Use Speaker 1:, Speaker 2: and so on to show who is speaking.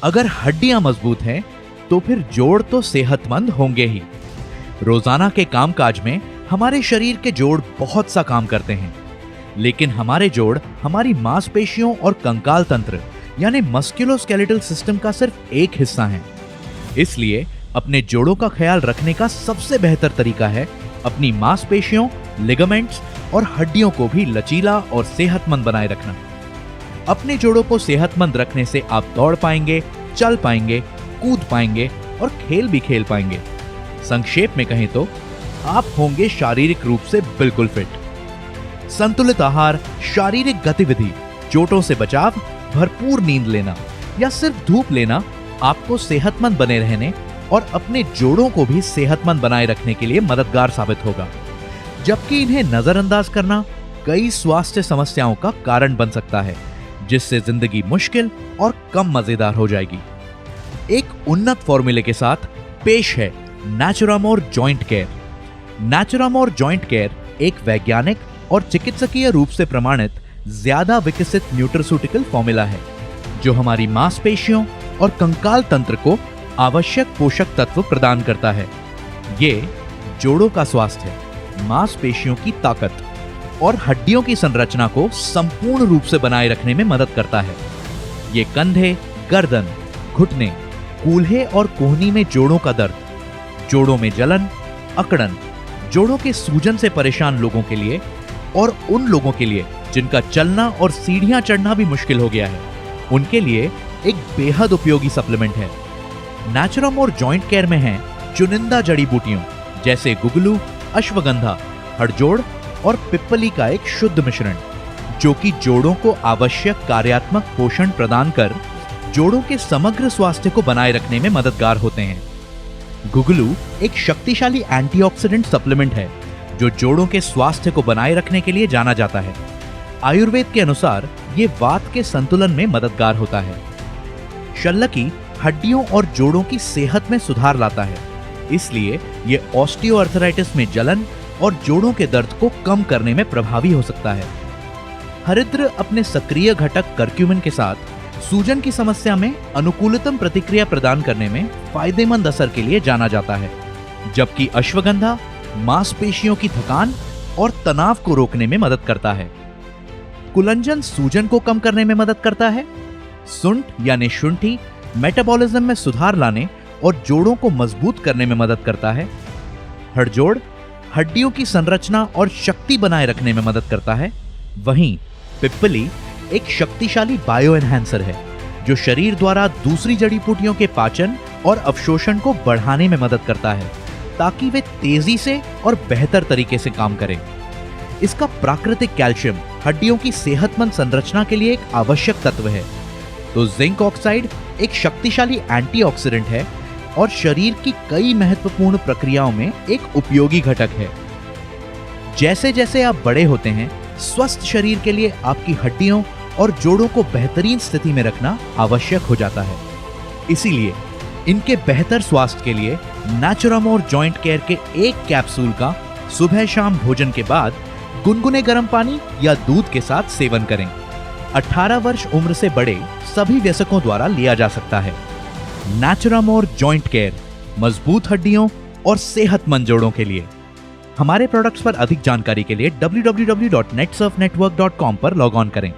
Speaker 1: अगर हड्डियां मजबूत हैं तो फिर जोड़ तो सेहतमंद होंगे ही। रोजाना के कामकाज में हमारे शरीर के जोड़ बहुत सा काम करते हैं, लेकिन हमारे जोड़ हमारी मांसपेशियों और कंकाल तंत्र यानी मस्कुलोस्केलेटल सिस्टम का सिर्फ एक हिस्सा हैं। इसलिए अपने जोड़ों का ख्याल रखने का सबसे बेहतर तरीका है अपनी मांसपेशियों, लिगामेंट्स और हड्डियों को भी लचीला और सेहतमंद बनाए रखना। अपने जोड़ों को सेहतमंद रखने से आप दौड़ पाएंगे, चल पाएंगे, कूद पाएंगे और खेल भी खेल पाएंगे। संक्षेप में कहें तो आप होंगे शारीरिक रूप से बिल्कुल फिट। संतुलित आहार, शारीरिक गतिविधि, चोटों से बचाव, भरपूर नींद लेना या सिर्फ धूप लेना आपको सेहतमंद बने रहने और अपने जोड़ों को भी सेहतमंद बनाए रखने के लिए मददगार साबित होगा, जबकि इन्हें नजरअंदाज करना कई स्वास्थ्य समस्याओं का कारण बन सकता है, जिससे जिंदगी मुश्किल और कम मजेदार हो जाएगी। एक उन्नत फॉर्मूले के साथ पेश है नेचुरामोर जॉइंट केयर। नेचुरामोर जॉइंट केयर एक वैज्ञानिक और चिकित्सकीय रूप से प्रमाणित ज्यादा विकसित न्यूट्रास्यूटिकल फॉर्मूला है, जो हमारी मांसपेशियों और कंकाल तंत्र को आवश्यक पोषक तत्व प्रदान करता है। ये जोड़ों का स्वास्थ्य, मांसपेशियों की ताकत और हड्डियों की संरचना को संपूर्ण रूप से बनाए रखने में मदद करता है। ये कंधे, गर्दन, घुटने, कूल्हे और कोहनी में जोड़ों का दर्द, जोड़ों में जलन, अकड़न, जोड़ों के सूजन से परेशान लोगों के लिए और उन लोगों के लिए जिनका चलना और सीढ़ियां चढ़ना भी मुश्किल हो गया है, उनके लिए एक बेहद उपयोगी सप्लीमेंट है। नेचुरामोर जॉइंट केयर में है चुनिंदा जड़ी बूटियों जैसे गुगलू, अश्वगंधा, हड़जोड़ और पिप्पली का एक शुद्ध मिश्रण, जो कि जोड़ों को आवश्यक कार्यात्मक पोषण प्रदान कर जोड़ों के समग्र स्वास्थ्य को बनाए रखने में मददगार होते हैं। गुगलू एक शक्तिशाली एंटीऑक्सीडेंट सप्लीमेंट है जो जोड़ों के स्वास्थ्य को बनाए रखने के लिए जाना जाता है। आयुर्वेद के अनुसार ये वात के संतुलन में मददगार होता है। शल्लकी हड्डियों और जोड़ों की सेहत में सुधार लाता है, इसलिए ये ऑस्टियोआर्थराइटिस में जलन और जोड़ों के दर्द को कम करने में प्रभावी हो सकता है। हरिद्र अपने सक्रिय घटक करक्यूमिन के साथ सूजन की समस्या में अनुकूलतम प्रतिक्रिया प्रदान करने में फायदेमंद असर के लिए जाना जाता है, जबकि अश्वगंधा मांसपेशियों की थकान और तनाव को रोकने में मदद करता है। कुलंजन सूजन को कम करने में मदद करता है। सुंठ यानी शुंठी मेटाबॉलिज्म में सुधार लाने और जोड़ों को मजबूत करने में मदद करता है। हड़जोड़ हड्डियों की संरचना और शक्ति बनाए रखने में मदद करता है। वहीं पिप्पली एक शक्तिशाली बायो एनहांसर है जो शरीर द्वारा दूसरी जड़ी बूटियों के पाचन और अवशोषण को बढ़ाने में मदद करता है, ताकि वे तेजी से और बेहतर तरीके से काम करें। इसका प्राकृतिक कैल्शियम हड्डियों की सेहतमंद संरचना के लिए एक आवश्यक तत्व है, तो जिंक ऑक्साइड एक शक्तिशाली एंटीऑक्सीडेंट है और शरीर की कई महत्वपूर्ण प्रक्रियाओं में एक उपयोगी घटक है। जैसे जैसे आप बड़े होते हैं, स्वस्थ शरीर के लिए आपकी हड्डियों और जोड़ों को बेहतरीन स्थिति में रखना आवश्यक हो जाता है। इसीलिए इनके बेहतर स्वास्थ्य के लिए नेचुरामोर जॉइंट केयर के एक कैप्सूल का सुबह शाम भोजन के बाद गुनगुने गर्म पानी या दूध के साथ सेवन करें। 18 वर्ष उम्र से बड़े सभी वयस्कों द्वारा लिया जा सकता है। नेचुरामोर जॉइंट केयर, मजबूत हड्डियों और सेहतमंद जोड़ों के लिए। हमारे प्रोडक्ट्स पर अधिक जानकारी के लिए www.netsurfnetwork.com पर लॉग ऑन करें।